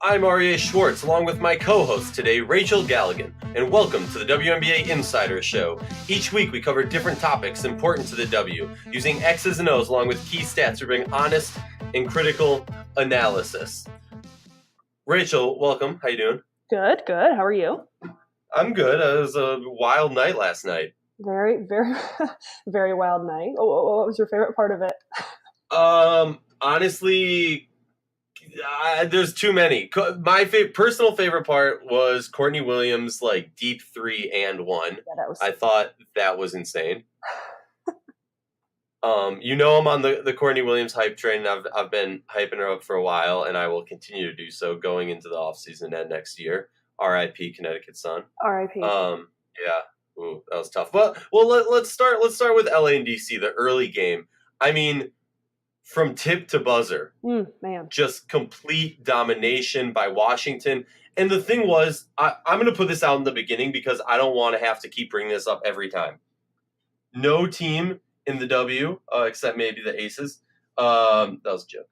I'm Aryeh Schwartz, along with my co-host today, Rachel Galligan, and welcome to the WNBA Insider Show. Each week we cover different topics important to the W, using X's and O's along with key stats to bring honest and critical analysis. Rachel, welcome. How you doing? Good. How are you? I'm good. It was a wild night last night. Very, very wild night. What was your favorite part of it? Honestly, there's too many. My personal favorite part was Courtney Williams' deep 3-and-1. Yeah, I thought that was insane. I'm on the Courtney Williams hype train. I've been hyping her up for a while, and I will continue to do so going into the offseason and next year. R.I.P. Connecticut Sun. R.I.P. Yeah. Ooh, that was tough. Well, let's start with LA and DC, the early game. I mean, from tip to buzzer, man, just complete domination by Washington. And the thing was, I'm going to put this out in the beginning because I don't want to have to keep bringing this up every time. No team in the W, except maybe the Aces, that was a joke,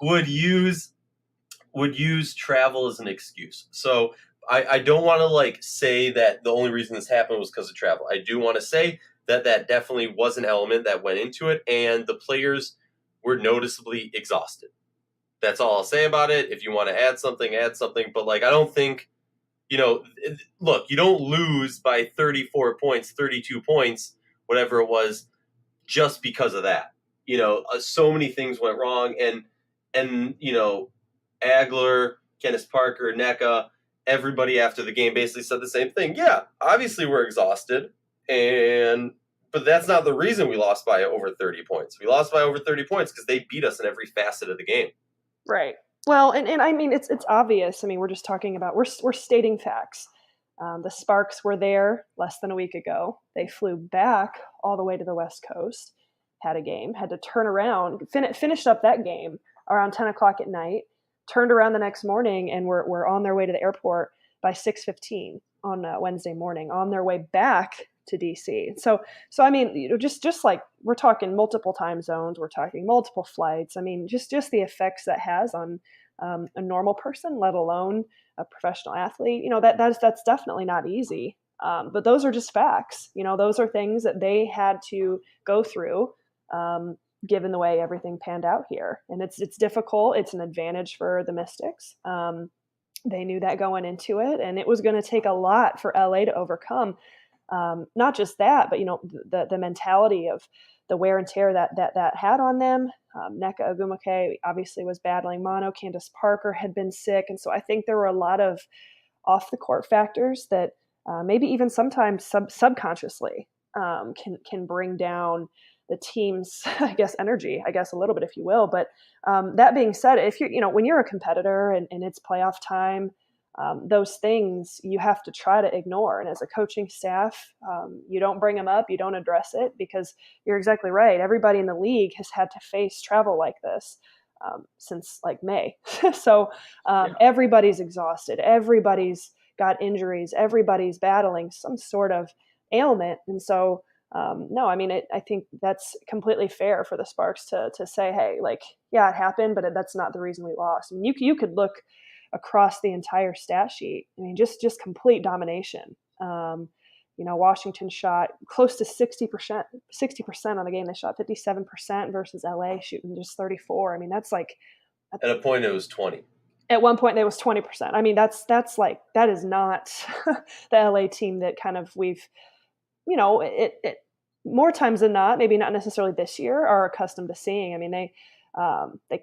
would use travel as an excuse. So I don't want to say that the only reason this happened was because of travel. I do want to say that definitely was an element that went into it, and the players were noticeably exhausted. That's all I'll say about it. If you want to add something, add something. But I don't think, look, you don't lose by 34 points, 32 points, whatever it was, just because of that. So many things went wrong. And Agler, Candace Parker, NECA, everybody after the game basically said the same thing. Yeah, obviously we're exhausted, but that's not the reason we lost by over 30 points. We lost by over 30 points because they beat us in every facet of the game. Right. Well, and I mean, it's obvious. I mean, we're just talking about, we're stating facts. The Sparks were there less than a week ago. They flew back all the way to the West Coast, had a game, had to turn around, finished up that game around 10 o'clock at night, turned around the next morning, and were on their way to the airport by 6:15 on Wednesday morning, on their way back to DC. So I mean, just like we're talking multiple time zones, we're talking multiple flights. I mean, just the effects that has on a normal person, let alone a professional athlete. That's definitely not easy. But those are just facts. Those are things that they had to go through, given the way everything panned out here. And it's difficult. It's an advantage for the Mystics. They knew that going into it, and it was going to take a lot for LA to overcome. Not just that, but the mentality of the wear and tear that had on them. NECA Ogwumike obviously was battling mono. Candace Parker had been sick, and so I think there were a lot of off the court factors that maybe even sometimes subconsciously can bring down the team's, I guess, energy, a little bit, if you will. But that being said, if when you're a competitor and it's playoff time, those things you have to try to ignore. And as a coaching staff, you don't bring them up, you don't address it, because you're exactly right. Everybody in the league has had to face travel like this since May. So Everybody's exhausted. Everybody's got injuries. Everybody's battling some sort of ailment. And so, no, I mean, I think that's completely fair for the Sparks to say, hey, yeah, it happened, but that's not the reason we lost. I mean, you could look across the entire stat sheet. I mean, just complete domination. Washington shot close to 60% on the game. They shot 57% versus LA shooting just 34. I mean, that's at a point it was 20. At one point it was 20%. I mean, that is not the LA team that kind of we've, it more times than not, maybe not necessarily this year, are accustomed to seeing. I mean, they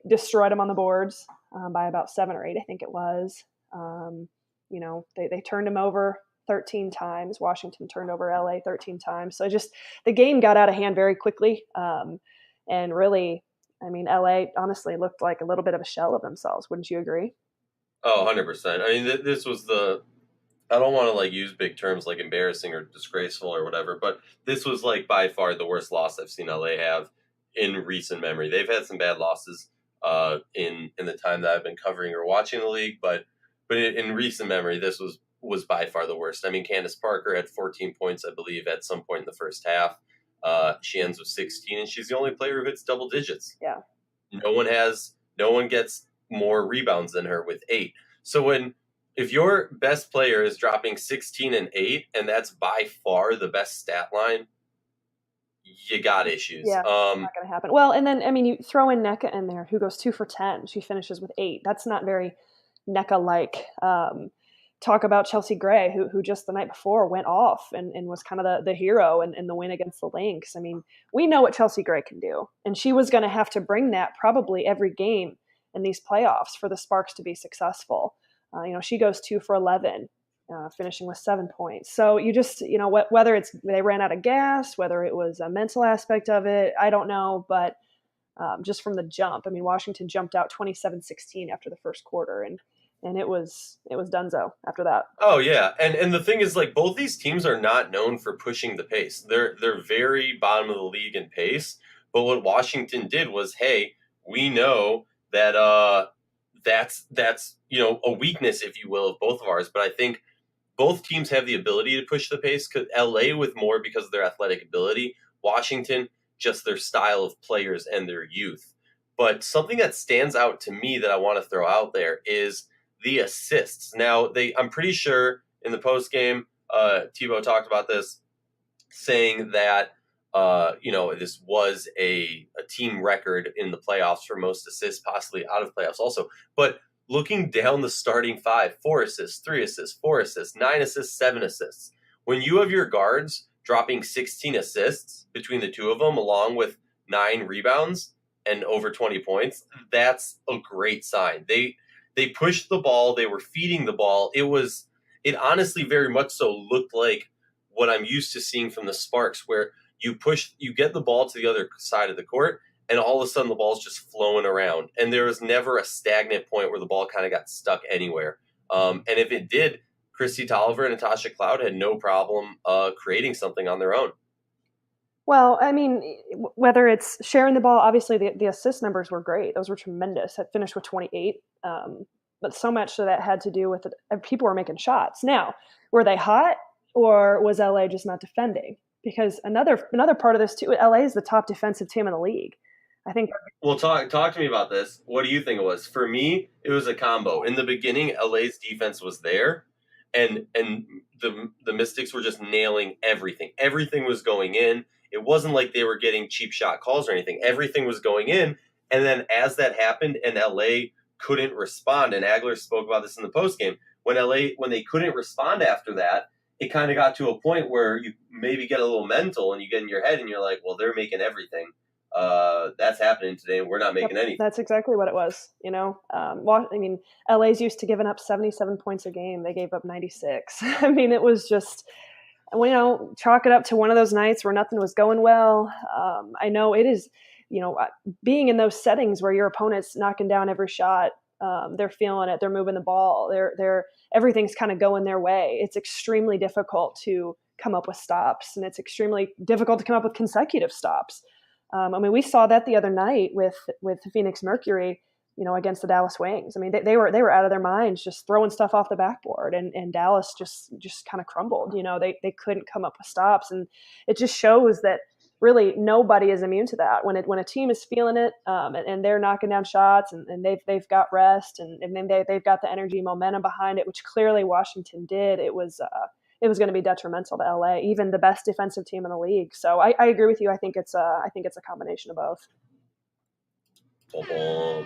destroyed them on the boards by about 7 or 8, I think it was. They turned them over 13 times. Washington turned over LA 13 times. So the game got out of hand very quickly. And really, I mean, LA honestly looked like a little bit of a shell of themselves. Wouldn't you agree? Oh, 100%. I mean, this was I don't want to use big terms like embarrassing or disgraceful or whatever, but this was by far the worst loss I've seen LA have in recent memory. They've had some bad losses in the time that I've been covering or watching the league, but in recent memory, this was by far the worst. I mean, Candace Parker had 14 points, I believe, at some point in the first half. She ends with 16, and she's the only player who hits double digits. Yeah. No one gets more rebounds than her with 8. So if your best player is dropping 16 and 8, and that's by far the best stat line, you got issues. Yeah, not going to happen. Well, and then, I mean, you throw in Nneka in there, who goes 2 for 10. She finishes with 8. That's not very Nneka-like. Talk about Chelsea Gray, who just the night before went off and was kind of the hero in the win against the Lynx. I mean, we know what Chelsea Gray can do, and she was going to have to bring that probably every game in these playoffs for the Sparks to be successful. She goes 2 for 11, finishing with 7 points. So you just, whether it's they ran out of gas, whether it was a mental aspect of it, I don't know, but just from the jump, I mean, Washington jumped out 27-16 after the first quarter, and it was donezo after that. Oh yeah, and the thing is, like, both these teams are not known for pushing the pace. They're very bottom of the league in pace. But what Washington did was, hey, we know that that's a weakness, if you will, of both of ours. But I think both teams have the ability to push the pace. Because LA with more because of their athletic ability, Washington just their style of players and their youth. But something that stands out to me that I want to throw out there is the assists. Now, I'm pretty sure in the post game, Tebow talked about this, saying that this was a team record in the playoffs for most assists, possibly out of playoffs also. But looking down the starting 5, 4 assists, 3 assists, 4 assists, 9 assists, 7 assists. When you have your guards dropping 16 assists between the two of them, along with 9 rebounds and over 20 points, that's a great sign. They pushed the ball. They were feeding the ball. It honestly very much so looked like what I'm used to seeing from the Sparks, where you get the ball to the other side of the court, and all of a sudden the ball's just flowing around. And there was never a stagnant point where the ball kind of got stuck anywhere. And if it did, Christy Tolliver and Natasha Cloud had no problem creating something on their own. Well, I mean, whether it's sharing the ball, obviously the assist numbers were great. Those were tremendous. It finished with 28. But so much of that had to do with people were making shots. Now, were they hot, or was LA just not defending? Because another part of this too, LA is the top defensive team in the league. I think. Well, talk to me about this. What do you think it was? For me, it was a combo. In the beginning, LA's defense was there, and the Mystics were just nailing everything. Everything was going in. It wasn't like they were getting cheap shot calls or anything. Everything was going in. And then as that happened and LA couldn't respond, and Agler spoke about this in the postgame, when they couldn't respond after that, it kind of got to a point where you maybe get a little mental and you get in your head and you're like, well, they're making everything. That's happening today and we're not making anything. That's exactly what it was. LA's used to giving up 77 points a game. They gave up 96. I mean, it was just, chalk it up to one of those nights where nothing was going well. I know it is, being in those settings where your opponent's knocking down every shot, they're feeling it, they're moving the ball, they're everything's kind of going their way. It's extremely difficult to come up with stops, and it's extremely difficult to come up with consecutive stops. We saw that the other night with the Phoenix Mercury, against the Dallas Wings. I mean, they were out of their minds, just throwing stuff off the backboard, and Dallas just kind of crumbled. They couldn't come up with stops, and it just shows that really nobody is immune to that. When a team is feeling it, and they're knocking down shots, and they've got rest, and then they've got the energy, momentum behind it, which clearly Washington did. It was going to be detrimental to LA, even the best defensive team in the league. So I agree with you. I think it's a combination of both. Oh,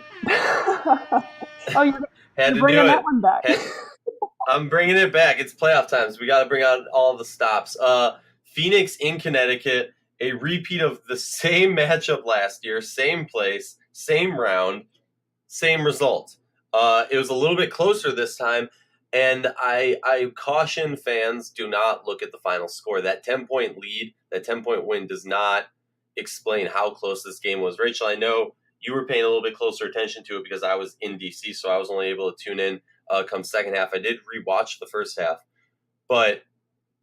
you're bringing that one back. I'm bringing it back. It's playoff times. We got to bring out all the stops. Phoenix in Connecticut, a repeat of the same matchup last year, same place, same round, same result. It was a little bit closer this time, and I caution fans, do not look at the final score. That 10-point lead, that 10-point win does not explain how close this game was. Rachel, I know you were paying a little bit closer attention to it because I was in DC, so I was only able to tune in come second half. I did rewatch the first half. But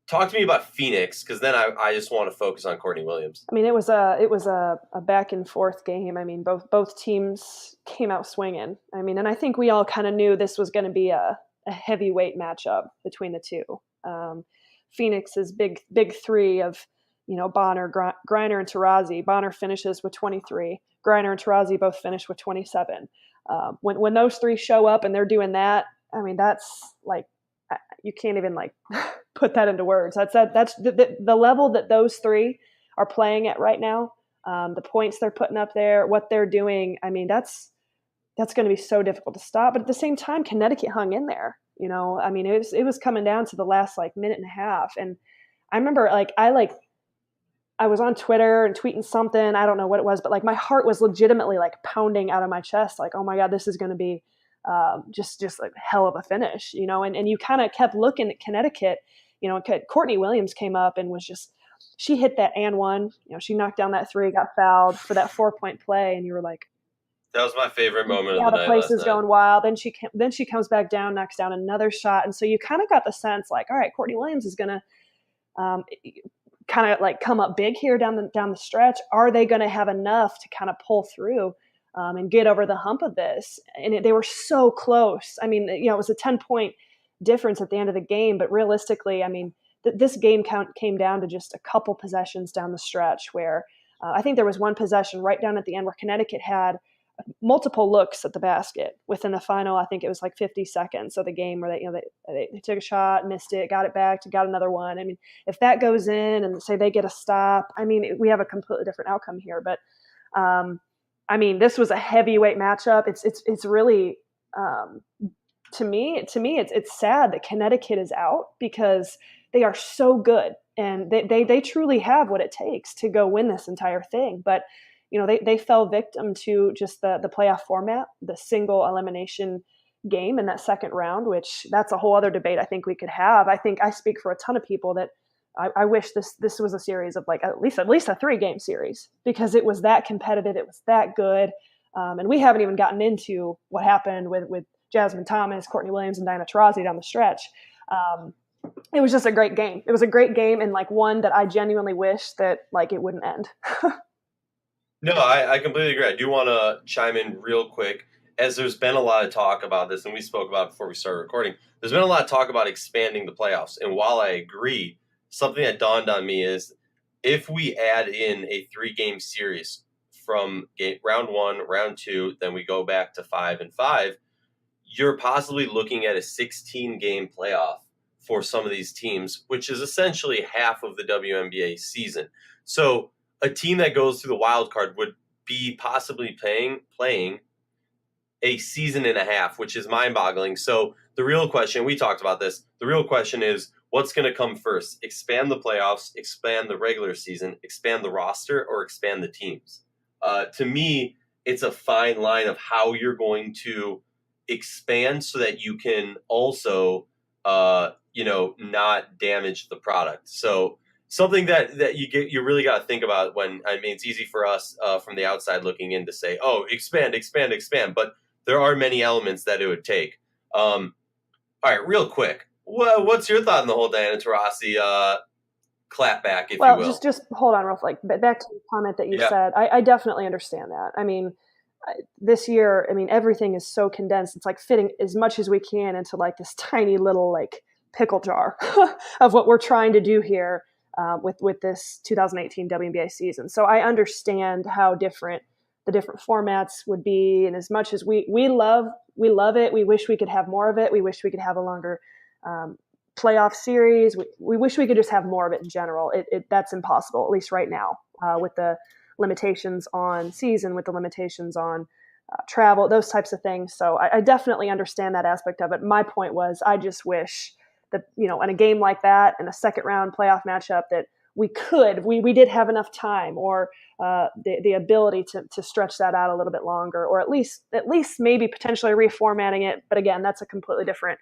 talk to me about Phoenix, because then I just want to focus on Courtney Williams. I mean, it was a back and forth game. I mean, both teams came out swinging. I mean, and I think we all kind of knew this was going to be a heavyweight matchup between the two. Phoenix's big three of Bonner, Griner, and Taurasi. Bonner finishes with 23. Griner and Taurasi both finished with 27. When those three show up and they're doing that, I mean, that's like, you can't even like put that into words. That's the level that those three are playing at right now. The points they're putting up there, what they're doing. I mean, that's going to be so difficult to stop. But at the same time, Connecticut hung in there. I mean, it was coming down to the last like minute and a half. And I remember I was on Twitter and tweeting something. I don't know what it was, but like my heart was legitimately like pounding out of my chest. Like, oh my God, this is going to be just like hell of a finish, and you kind of kept looking at Connecticut, Courtney Williams came up and she hit that and one, she knocked down that three, got fouled for that 4-point play. And you were like, that was my favorite moment of the night. The place is going wild. Then she comes back down, knocks down another shot. And so you kind of got the sense like, all right, Courtney Williams is going to kind of like come up big here down the stretch. Are they going to have enough to kind of pull through and get over the hump of this? And they were so close. I mean, it was a 10-point difference at the end of the game, but realistically, I mean, this game came down to just a couple possessions down the stretch where I think there was one possession right down at the end where Connecticut had multiple looks at the basket within the final. I think it was like 50 seconds of the game where they took a shot, missed it, got it back, got another one. I mean, if that goes in and say they get a stop, I mean, we have a completely different outcome here. But I mean, this was a heavyweight matchup. It's really to me, it's sad that Connecticut is out because they are so good and they truly have what it takes to go win this entire thing. But they fell victim to just the playoff format, the single elimination game in that second round, which that's a whole other debate I think we could have. I think I speak for a ton of people that I wish this was a series of like at least a 3-game series because it was that competitive. It was that good. And we haven't even gotten into what happened with Jasmine Thomas, Courtney Williams, and Diana Taurasi down the stretch. It was just a great game. It was a great game and like one that I genuinely wish that like it wouldn't end. No, I completely agree. I do want to chime in real quick, as there's been a lot of talk about this, and we spoke about it before we started recording. There's been a lot of talk about expanding the playoffs. And while I agree, something that dawned on me is if we add in a 3-game series from round 1, round 2, then we go back to 5 and 5, you're possibly looking at a 16-game playoff for some of these teams, which is essentially half of the WNBA season. So a team that goes through the wild card would be possibly playing a season and a half, which is mind-boggling. So the real question, we talked about this, the real question is what's going to come first? Expand the playoffs, expand the regular season, expand the roster, or expand the teams? To me, it's a fine line of how you're going to expand so that you can also, not damage the product. So something that you really got to think about when, I mean, it's easy for us from the outside looking in to say, oh, expand, but there are many elements that it would take. All right, real quick, what's your thought on the whole Diana Taurasi clapback, if you will? Well, just hold on real quick. Back to the comment that you said. I definitely understand that. I mean, this year, I mean, everything is so condensed. It's like fitting as much as we can into like this tiny little like pickle jar of what we're trying to do here with this 2018 WNBA season. So I understand how different the different formats would be. And as much as we love it, we wish we could have more of it. We wish we could have a longer playoff series. We wish we could just have more of it in general. That's impossible, at least right now, with the limitations on season, with the limitations on travel, those types of things. So I definitely understand that aspect of it. My point was, I just wish that, in a game like that, in a second round playoff matchup, that we did have enough time or the ability to stretch that out a little bit longer, or at least maybe potentially reformatting it. But again, that's a completely different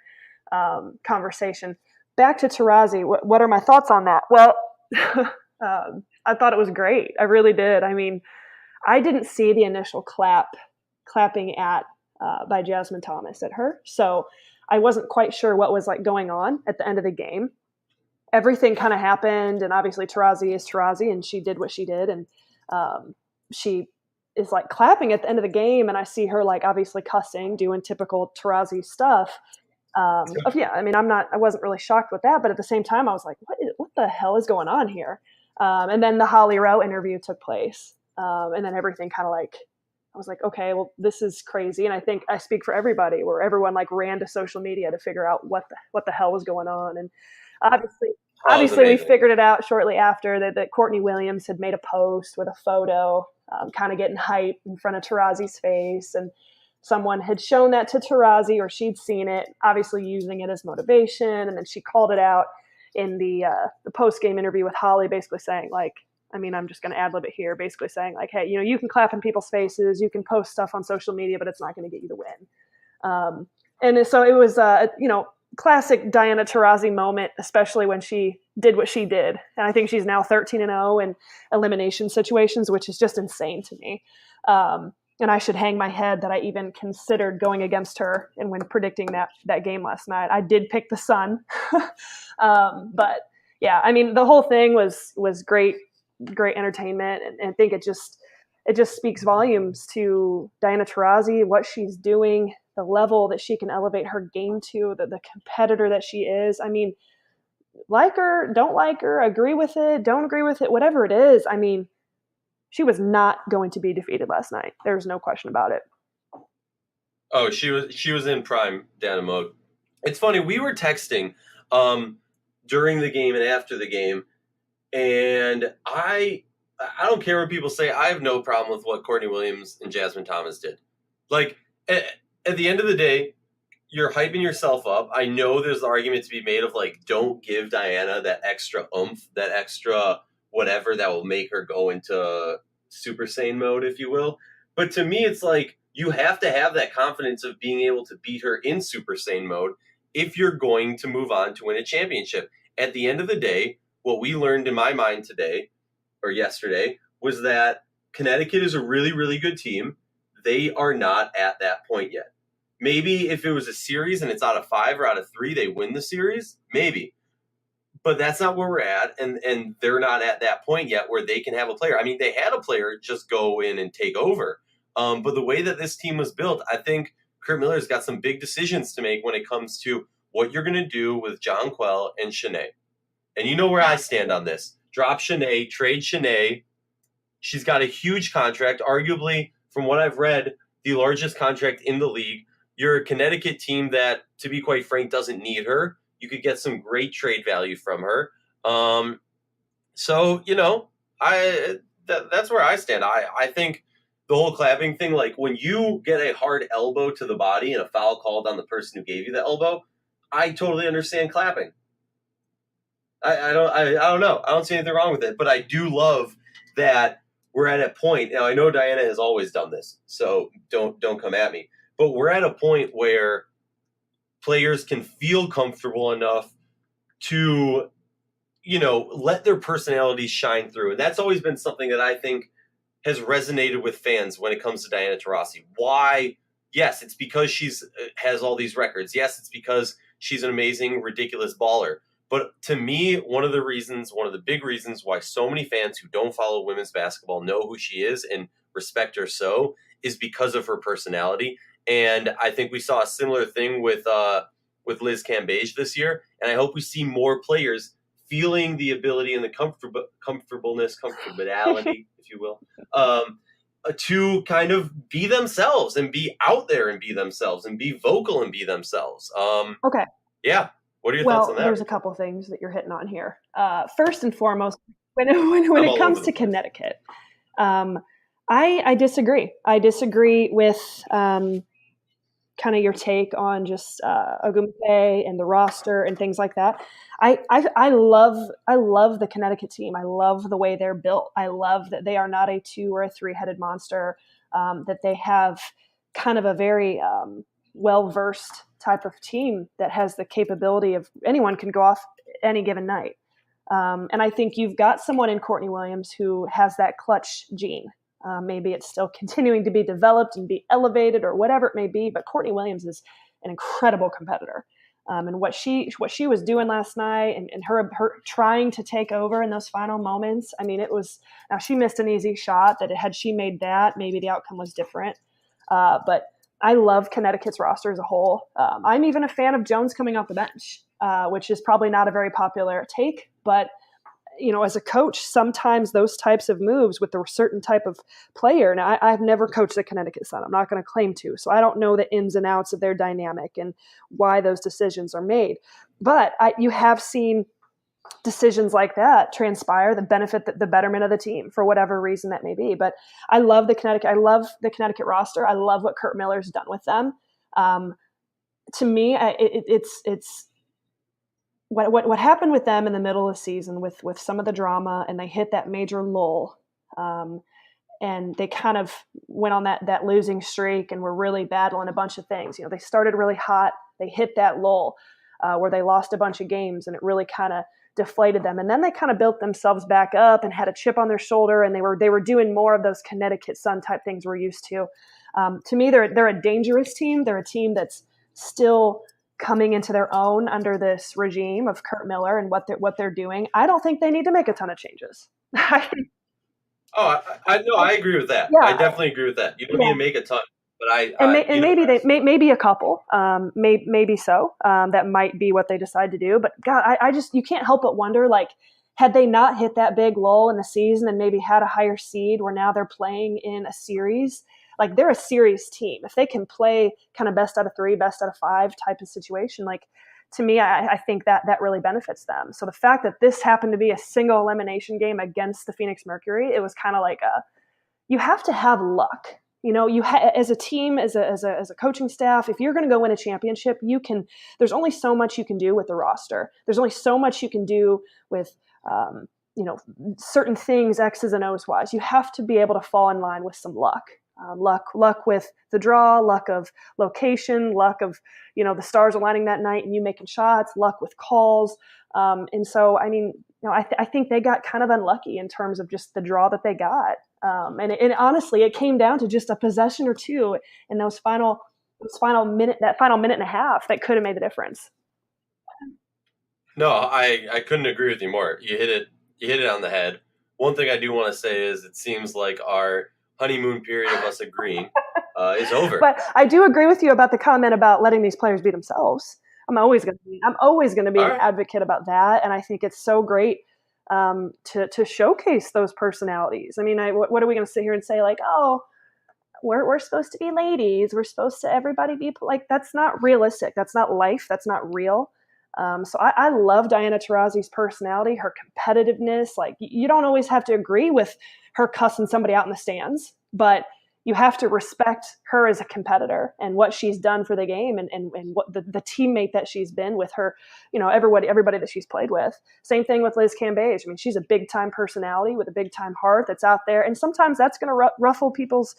conversation. Back to Taurasi, what are my thoughts on that? Well, I thought it was great. I really did. I mean, I didn't see the initial clapping by Jasmine Thomas at her, so I wasn't quite sure what was like going on at the end of the game. Everything kind of happened, and obviously Taurasi is Taurasi, and she did what she did, and she is like clapping at the end of the game, and I see her like obviously cussing, doing typical Taurasi stuff. I mean, I wasn't really shocked with that, but at the same time, I was like, what the hell is going on here? And then the Holly Rowe interview took place, and then everything kind of like I was like, okay, well, this is crazy. And I think I speak for everybody, where everyone like ran to social media to figure out what the hell was going on. And obviously we figured it out shortly after that Courtney Williams had made a post with a photo, kind of getting hype in front of Tarazi's face. And someone had shown that to Tarazi, or she'd seen it, obviously using it as motivation. And then she called it out in the post-game interview with Holly, basically saying like, I mean, I'm just going to ad-lib it here, basically saying like, hey, you can clap in people's faces, you can post stuff on social media, but it's not going to get you the win. And so it was, classic Diana Taurasi moment, especially when she did what she did. And I think she's now 13-0 in elimination situations, which is just insane to me. And I should hang my head that I even considered going against her. And when predicting that game last night, I did pick the Sun. But yeah, I mean, the whole thing was great entertainment. And I think it just speaks volumes to Diana Taurasi, what she's doing, the level that she can elevate her game to, the competitor that she is. I mean, like her, don't like her, agree with it, don't agree with it, whatever it is. I mean, she was not going to be defeated last night. There's no question about it. Oh, she was in prime Dana mode. It's funny, we were texting during the game and after the game, and I don't care what people say. I have no problem with what Courtney Williams and Jasmine Thomas did. Like, at the end of the day, you're hyping yourself up. I know there's the argument to be made of, like, don't give Diana that extra oomph, that extra whatever that will make her go into Super Saiyan mode, if you will. But to me, it's like, you have to have that confidence of being able to beat her in Super Saiyan mode if you're going to move on to win a championship. At the end of the day, what we learned in my mind today, or yesterday, was that Connecticut is a really, really good team. They are not at that point yet. Maybe if it was a series and it's out of 5 or out of 3, they win the series. Maybe. But that's not where we're at, and they're not at that point yet where they can have a player. I mean, they had a player just go in and take over. But the way that this team was built, I think Kurt Miller's got some big decisions to make when it comes to what you're going to do with John Quell and Shanae. And you know where I stand on this. Drop Shanae, trade Shanae. She's got a huge contract, arguably, from what I've read, the largest contract in the league. You're a Connecticut team that, to be quite frank, doesn't need her. You could get some great trade value from her. So, that's where I stand. I think the whole clapping thing, like when you get a hard elbow to the body and a foul called on the person who gave you the elbow, I totally understand clapping. I don't know. I don't see anything wrong with it, but I do love that we're at a point. Now, I know Diana has always done this, so don't come at me. But we're at a point where players can feel comfortable enough to, let their personalities shine through. And that's always been something that I think has resonated with fans when it comes to Diana Taurasi. Why? Yes, it's because she's has all these records. Yes, it's because she's an amazing, ridiculous baller. But to me, one of the big reasons why so many fans who don't follow women's basketball know who she is and respect her so is because of her personality. And I think we saw a similar thing with Liz Cambage this year. And I hope we see more players feeling the ability and the comfortability, if you will, to kind of be themselves and be out there and be themselves and be vocal and be themselves. Okay. Yeah. What are your thoughts on that? There's a couple things that you're hitting on here. First and foremost, when it comes to Connecticut, I disagree. I disagree with kind of your take on just Ogumbe and the roster and things like that. I love the Connecticut team. I love the way they're built. I love that they are not a 2 or a 3-headed monster, that they have kind of a very well-versed type of team that has the capability of anyone can go off any given night. And I think you've got someone in Courtney Williams who has that clutch gene. Maybe it's still continuing to be developed and be elevated or whatever it may be, but Courtney Williams is an incredible competitor. And what she was doing last night and her trying to take over in those final moments, I mean, now she missed an easy shot that had she made that, maybe the outcome was different. But I love Connecticut's roster as a whole. I'm even a fan of Jones coming off the bench, which is probably not a very popular take, but as a coach, sometimes those types of moves with a certain type of player. Now, I've never coached the Connecticut Sun. I'm not going to claim to, so I don't know the ins and outs of their dynamic and why those decisions are made. But you have seen decisions like that transpire that benefit the betterment of the team for whatever reason that may be. But I love the Connecticut roster. I love what Curt Miller's done with them. To me, it's what happened with them in the middle of the season with some of the drama, and they hit that major lull, and they kind of went on that losing streak and were really battling a bunch of things. They started really hot, they hit that lull where they lost a bunch of games, and it really kind of deflated them. And then they kind of built themselves back up and had a chip on their shoulder, and they were doing more of those Connecticut Sun type things we're used to. To me, they're a dangerous team. They're a team that's still coming into their own under this regime of Curt Miller and what they're doing. I don't think they need to make a ton of changes. I agree with that. Yeah. I definitely agree with that. You don't need to make a ton, but maybe a couple, maybe so. That might be what they decide to do. But God, you can't help but wonder, like, had they not hit that big lull in the season and maybe had a higher seed where now they're playing in a series. Like, they're a serious team. If they can play kind of best out of 3, best out of 5 type of situation, like, to me, I think that really benefits them. So the fact that this happened to be a single elimination game against the Phoenix Mercury, it was kind of like you have to have luck. As a team, as a coaching staff, if you're going to go win a championship, there's only so much you can do with the roster. There's only so much you can do with certain things, X's and O's wise. You have to be able to fall in line with some luck. Luck with the draw, luck of location, luck of, the stars aligning that night and you making shots, luck with calls. And so, I think they got kind of unlucky in terms of just the draw that they got. And honestly, it came down to just a possession or two in that final minute and a half that could have made the difference. No, I couldn't agree with you more. You hit it on the head. One thing I do want to say is it seems like our honeymoon period of us agreeing is over. But I do agree with you about the comment about letting these players be themselves. I'm always going to be an advocate about that, and I think it's so great to showcase those personalities. What are we going to sit here and say, like, oh, we're supposed to be ladies, we're supposed to everybody be like? That's not realistic. That's not life. That's not real. So I love Diana Taurasi's personality, her competitiveness. Like, you don't always have to agree with her cussing somebody out in the stands, but you have to respect her as a competitor and what she's done for the game and what the teammate that she's been with her, everybody that she's played with. Same thing with Liz Cambage. She's a big time personality with a big time heart that's out there. And sometimes that's going to ruffle people's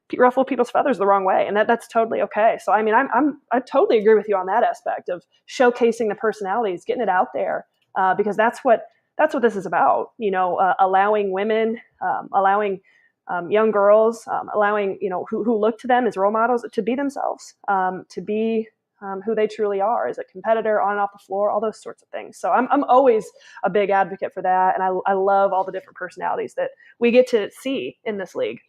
feathers the wrong way. And that's totally okay. So, I totally agree with you on that aspect of showcasing the personalities, getting it out there, because that's what this is about, allowing women, allowing young girls, allowing, who look to them as role models to be themselves, to be who they truly are as a competitor on and off the floor, all those sorts of things. So I'm always a big advocate for that. And I love all the different personalities that we get to see in this league.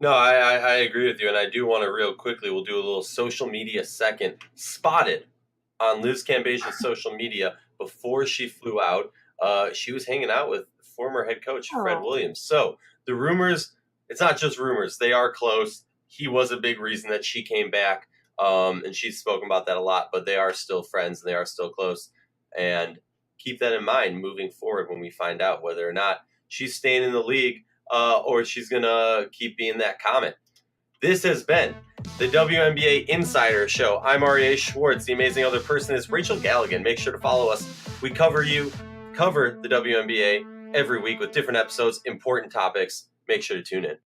No, I agree with you. And I do want to real quickly, we'll do a little social media second. Spotted on Liz Cambage's social media before she flew out. She was hanging out with former head coach Fred Williams. So the rumors, it's not just rumors. They are close. He was a big reason that she came back. And she's spoken about that a lot, but they are still friends and they are still close. And keep that in mind moving forward when we find out whether or not she's staying in the league or she's going to keep being that comment. This has been the WNBA Insider Show. I'm Aryeh Schwartz. The amazing other person is Rachel Galligan. Make sure to follow us. We cover the WNBA every week with different episodes, important topics. Make sure to tune in.